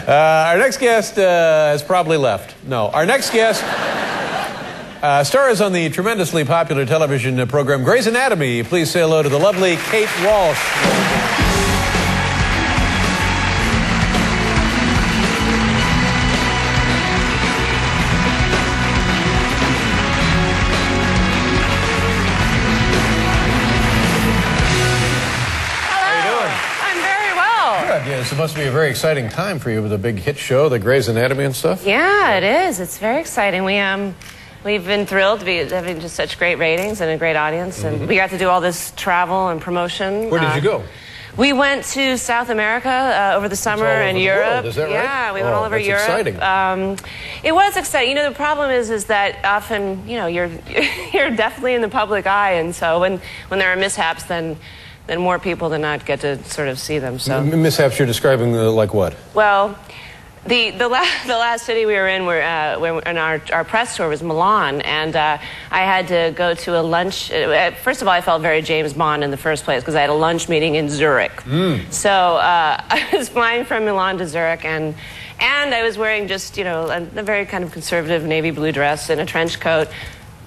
Our next guest has probably left. No, our next guest stars on the tremendously popular television program Grey's Anatomy. Please say hello to the lovely Kate Walsh. Yes, it must be a very exciting time for you with a big hit show, the Grey's Anatomy and stuff. Yeah, it is. It's very exciting. We've been thrilled to be having just such great ratings and a great audience, and we got to do all this travel and promotion. Where did you go? We went to South America over the summer and Europe. World, is that right? Yeah, we went all over Europe. Exciting. It was exciting. You know, the problem is that often, you know, you're definitely in the public eye, and so when there are mishaps, then more people than not get to sort of see them. So mishaps you're describing like what? Well, the last city we were in, when our press tour was Milan, and I had to go to a lunch. First of all, I felt very James Bond in the first place because I had a lunch meeting in Zurich. So I was flying from Milan to Zurich, and I was wearing just, you know, a very kind of conservative navy blue dress and a trench coat.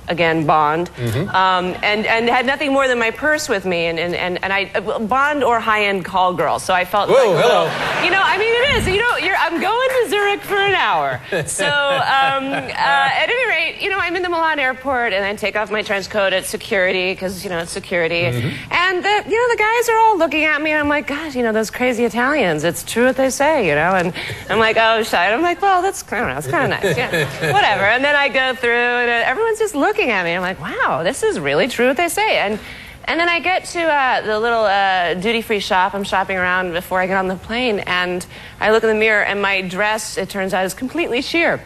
Again, Bond, and had nothing more than my purse with me, and I Bond or high-end call girl. So I felt like, hello. You know, I mean, it is. You know, I'm going to Zurich for an hour. So at any rate, you know, I'm in the Milan airport, and I take off my trench coat at security because, you know, it's security, and the guys are all looking at me, and I'm like, God, you know, those crazy Italians. It's true what they say, you know, and I'm like, oh, shit. I'm like, well, that's, I don't know, it's kind of nice, yeah, whatever. And then I go through, and everyone's just looking at me. I'm like, wow, this is really true what they say. And then I get to the little duty-free shop. I'm shopping around before I get on the plane, and I look in the mirror, and my dress, it turns out, is completely sheer.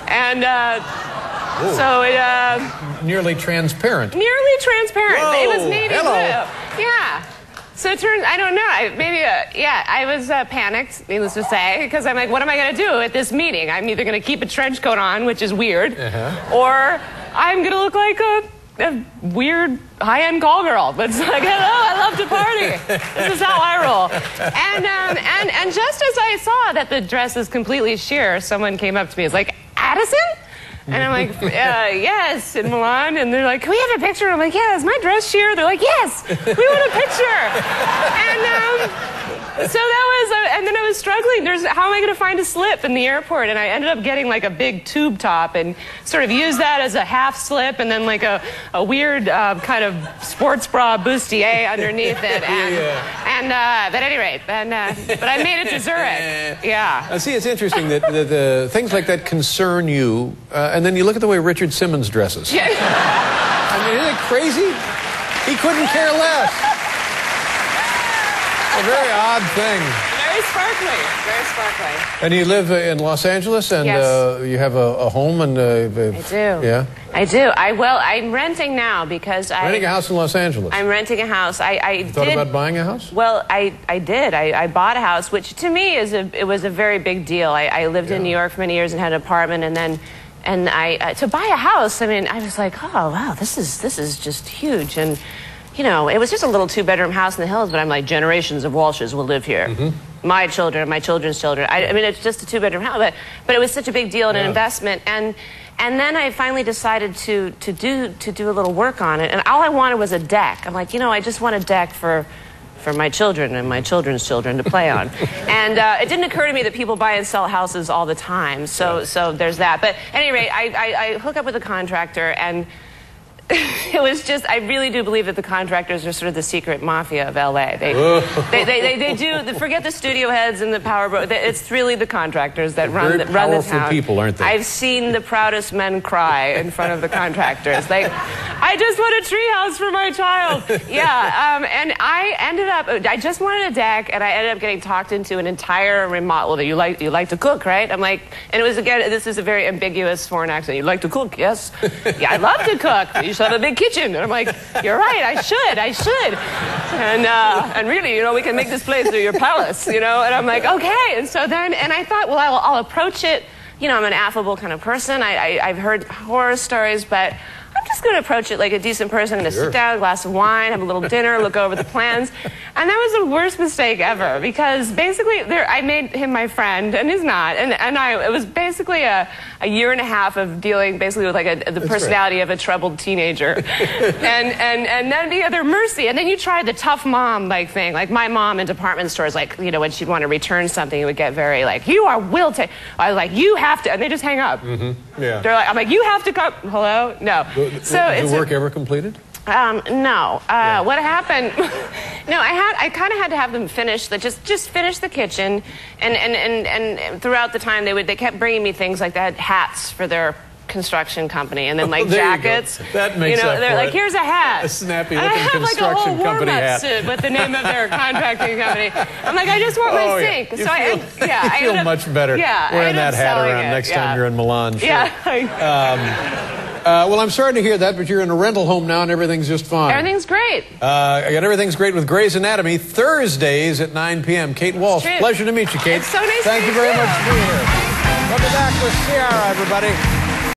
And so it... nearly transparent. Nearly transparent. Whoa, it was navy hello. blue. Yeah. So it turns, I don't know, I was panicked, needless to say, because I'm like, what am I going to do at this meeting? I'm either going to keep a trench coat on, which is weird, or I'm going to look like a weird high-end call girl. But it's like, hello, I love to party. This is how I roll. And just as I saw that the dress is completely sheer, someone came up to me and was like, Addison? And I'm like, yes, in Milan. And they're like, can we have a picture? And I'm like, yeah, is my dress sheer? They're like, yes, we want a picture. And so that was, and then I was struggling. How am I going to find a slip in the airport? And I ended up getting like a big tube top and sort of used that as a half slip, and then like a weird kind of sports bra bustier underneath it. And at any rate, but I made it to Zurich. Yeah. See, it's interesting that things like that concern you, and then you look at the way Richard Simmons dresses. Yeah. I mean, isn't it crazy? He couldn't care less. A very odd thing. Very sparkly. Very sparkly. And you live in Los Angeles, and yes. You have a home, and I do. Yeah. I do. I'm renting now because renting a house in Los Angeles. I'm renting a house. You thought about buying a house? Well, I did. I bought a house, which to me it was a very big deal. I lived in New York for many years and had an apartment, and then to buy a house. I mean, I was like, oh wow, this is just huge. And you know, it was just a little two-bedroom house in the hills, but I'm like, generations of Walshes will live here. My children, my children's children. I mean, it's just a two-bedroom house, but it was such a big deal and an investment. And then I finally decided to do a little work on it, and all I wanted was a deck. I'm like, you know, I just want a deck for my children and my children's children to play on. And it didn't occur to me that people buy and sell houses all the time, so there's that. But at any rate, I hook up with a contractor, and it was just, I really do believe that the contractors are sort of the secret mafia of LA. They do, forget the studio heads and the power bro. It's really the contractors that run the town. Powerful people, aren't they? I've seen the proudest men cry in front of the contractors. Like, I just want a treehouse for my child. Yeah, and I ended up, I just wanted a deck, and I ended up getting talked into an entire remodel. You like to cook, right? I'm like, and it was, again, this is a very ambiguous foreign accent. You like to cook, yes? Yeah, I love to cook. You should have a big kitchen. And I'm like, you're right, I should. And really, you know, we can make this place your palace, you know? And I'm like, okay. And so then, and I thought, well, I'll approach it. You know, I'm an affable kind of person. I've heard horror stories, but I'm just going to approach it like a decent person. I'm going to sit down, a glass of wine, have a little dinner, look over the plans. And that was the worst mistake ever, because basically I made him my friend, and he's not. And it was basically a year and a half of dealing basically with like the personality of a troubled teenager. and then the other mercy. And then you try the tough mom like thing. Like my mom in department stores, like, you know, when she'd want to return something, it would get very like, you will take. I was like, you have to, and they just hang up. Yeah. They're like, I'm like, you have to come. Hello? No. So the work ever completed? No. What happened? No, I kind of had to have them finish just finish the kitchen, and throughout the time they kept bringing me things like that, hats for their construction company, and then like jackets. That makes you know, up they're for like, it. here's a hat. A snappy looking construction like a whole company hat suit with the name of their contracting company. I'm like, I just want my sink. You So feel, you feel much better wearing that hat around next time you're in Milan. Sure. Yeah. Well, I'm sorry to hear that, but you're in a rental home now and everything's just fine. Everything's great. I got Everything's Great with Grey's Anatomy, Thursdays at 9 p.m. Kate Walsh, pleasure to meet you, Kate. It's so nice Thank to you meet very you. much for being here. We'll be back with Ciara, everybody.